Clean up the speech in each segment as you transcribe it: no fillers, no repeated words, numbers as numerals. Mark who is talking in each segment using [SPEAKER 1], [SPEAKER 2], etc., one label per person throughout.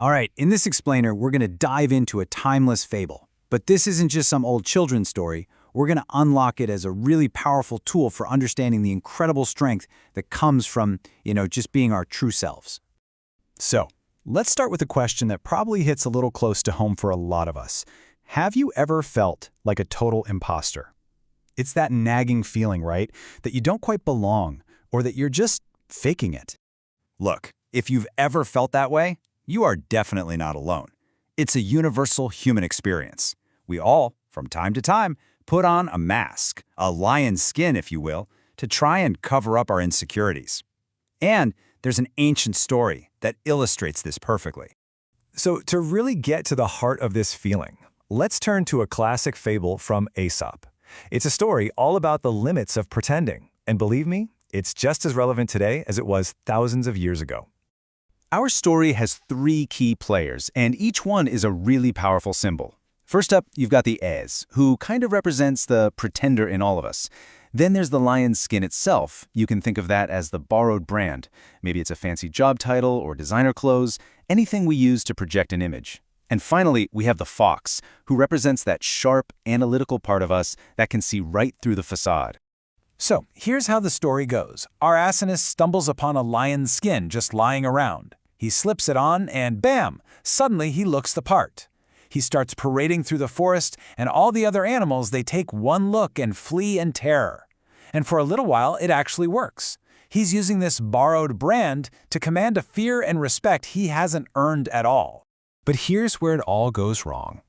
[SPEAKER 1] All right, in this explainer, we're going to dive into a timeless fable. But this isn't just some old children's story. We're going to unlock it as a really powerful tool for understanding the incredible strength that comes from, just being our true selves. So, let's start with a question that probably hits a little close to home for a lot of us. Have you ever felt like a total imposter? It's that nagging feeling, right? That you don't quite belong, or that you're just faking it. Look, if you've ever felt that way, you are definitely not alone. It's a universal human experience. We all, from time to time, put on a mask, a lion's skin, if you will, to try and cover up our insecurities. And there's an ancient story that illustrates this perfectly.
[SPEAKER 2] So to really get to the heart of this feeling, let's turn to a classic fable from Aesop. It's a story all about the limits of pretending. And believe me, it's just as relevant today as it was thousands of years ago.
[SPEAKER 1] Our story has three key players, and each one is a really powerful symbol. First up, you've got the Aes, who kind of represents the pretender in all of us. Then there's the lion's skin itself. You can think of that as the borrowed brand. Maybe it's a fancy job title or designer clothes, anything we use to project an image. And finally, we have the fox, who represents that sharp, analytical part of us that can see right through the facade.
[SPEAKER 2] So here's how the story goes. Our Aeneas stumbles upon a lion's skin just lying around. He slips it on and bam! Suddenly he looks the part. He starts parading through the forest, and all the other animals, they take one look and flee in terror. And for a little while, it actually works. He's using this borrowed brand to command a fear and respect he hasn't earned at all. But here's where it all goes wrong.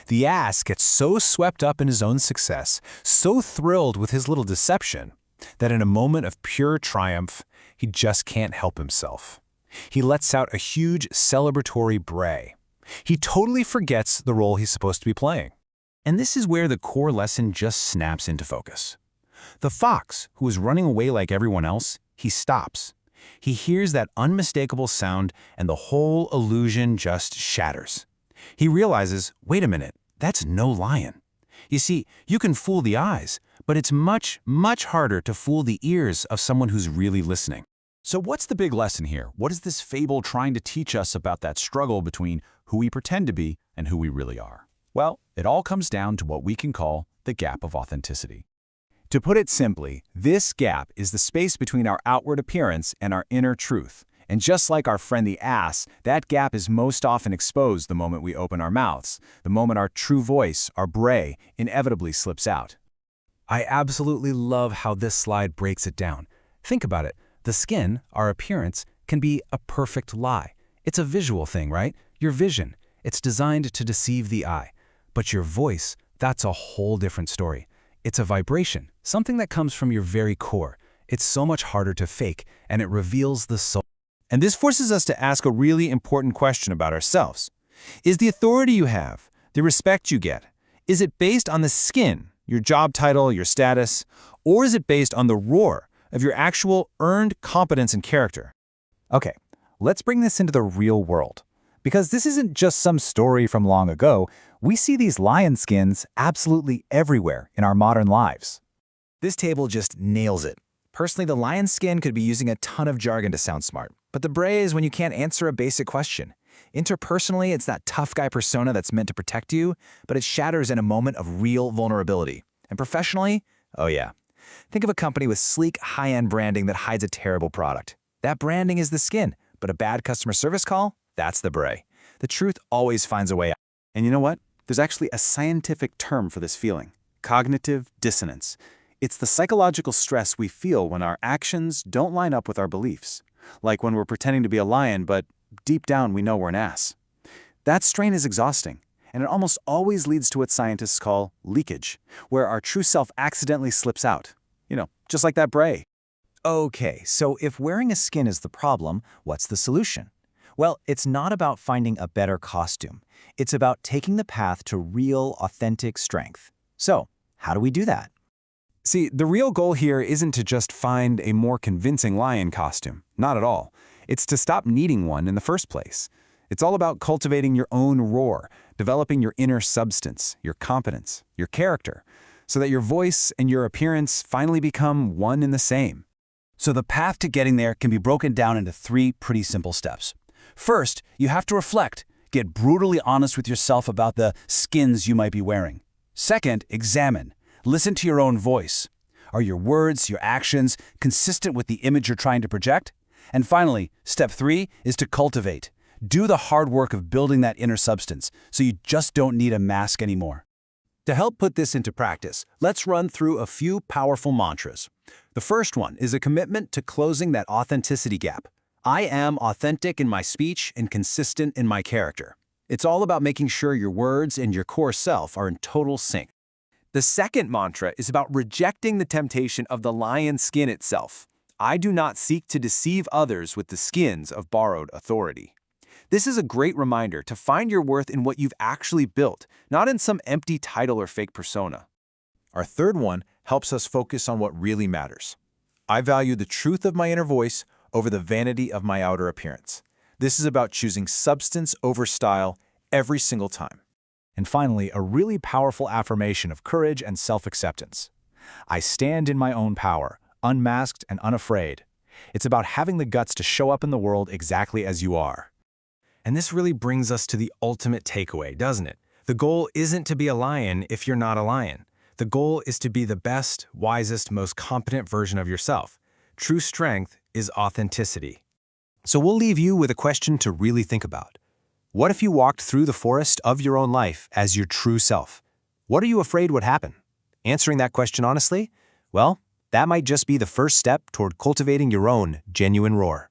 [SPEAKER 2] The ass gets so swept up in his own success, so thrilled with his little deception, that in a moment of pure triumph, he just can't help himself. He lets out a huge celebratory bray. He totally forgets the role he's supposed to be playing. And this is where the core lesson just snaps into focus. The fox, who is running away like everyone else, he stops. He hears that unmistakable sound, and the whole illusion just shatters. He realizes, wait a minute, that's no lion. You see, you can fool the eyes, but it's much, much harder to fool the ears of someone who's really listening.
[SPEAKER 3] So what's the big lesson here? What is this fable trying to teach us about that struggle between who we pretend to be and who we really are? Well, it all comes down to what we can call the gap of authenticity.
[SPEAKER 1] To put it simply, this gap is the space between our outward appearance and our inner truth. And just like our friend the ass, that gap is most often exposed the moment we open our mouths, the moment our true voice, our bray, inevitably slips out.
[SPEAKER 2] I absolutely love how this slide breaks it down. Think about it. The skin, our appearance, can be a perfect lie. It's a visual thing, right? Your vision. It's designed to deceive the eye. But your voice, that's a whole different story. It's a vibration, something that comes from your very core. It's so much harder to fake, and it reveals the soul.
[SPEAKER 1] And this forces us to ask a really important question about ourselves. Is the authority you have, the respect you get, is it based on the skin, your job title, your status, or is it based on the roar of your actual earned competence and character? Okay, let's bring this into the real world. Because this isn't just some story from long ago, we see these lion skins absolutely everywhere in our modern lives. This table just nails it. Personally, the lion skin could be using a ton of jargon to sound smart, but the bray is when you can't answer a basic question. Interpersonally, it's that tough guy persona that's meant to protect you, but it shatters in a moment of real vulnerability. And professionally, oh yeah. Think of a company with sleek, high-end branding that hides a terrible product. That branding is the skin, but a bad customer service call? That's the bray. The truth always finds a way out. And you know what? There's actually a scientific term for this feeling: cognitive dissonance. It's the psychological stress we feel when our actions don't line up with our beliefs. Like when we're pretending to be a lion, but deep down we know we're an ass. That strain is exhausting, and it almost always leads to what scientists call leakage, where our true self accidentally slips out. Just like that bray. Okay, so if wearing a skin is the problem, what's the solution? Well, it's not about finding a better costume. It's about taking the path to real, authentic strength. So, how do we do that?
[SPEAKER 2] See, the real goal here isn't to just find a more convincing lion costume. Not at all. It's to stop needing one in the first place. It's all about cultivating your own roar, developing your inner substance, your competence, your character, so that your voice and your appearance finally become one and the same.
[SPEAKER 1] So the path to getting there can be broken down into three pretty simple steps.
[SPEAKER 2] First, you have to reflect. Get brutally honest with yourself about the skins you might be wearing. Second, examine. Listen to your own voice. Are your words, your actions, consistent with the image you're trying to project? And finally, step 3 is to cultivate. Do the hard work of building that inner substance so you just don't need a mask anymore. To help put this into practice, let's run through a few powerful mantras. The first one is a commitment to closing that authenticity gap. I am authentic in my speech and consistent in my character. It's all about making sure your words and your core self are in total sync.
[SPEAKER 1] The second mantra is about rejecting the temptation of the lion skin itself. I do not seek to deceive others with the skins of borrowed authority. This is a great reminder to find your worth in what you've actually built, not in some empty title or fake persona. Our third one helps us focus on what really matters. I value the truth of my inner voice over the vanity of my outer appearance. This is about choosing substance over style every single time.
[SPEAKER 2] And finally, a really powerful affirmation of courage and self-acceptance. I stand in my own power, unmasked and unafraid. It's about having the guts to show up in the world exactly as you are.
[SPEAKER 1] And this really brings us to the ultimate takeaway, doesn't it? The goal isn't to be a lion if you're not a lion. The goal is to be the best, wisest, most competent version of yourself. True strength is authenticity. So we'll leave you with a question to really think about. What if you walked through the forest of your own life as your true self? What are you afraid would happen? Answering that question honestly? Well, that might just be the first step toward cultivating your own genuine roar.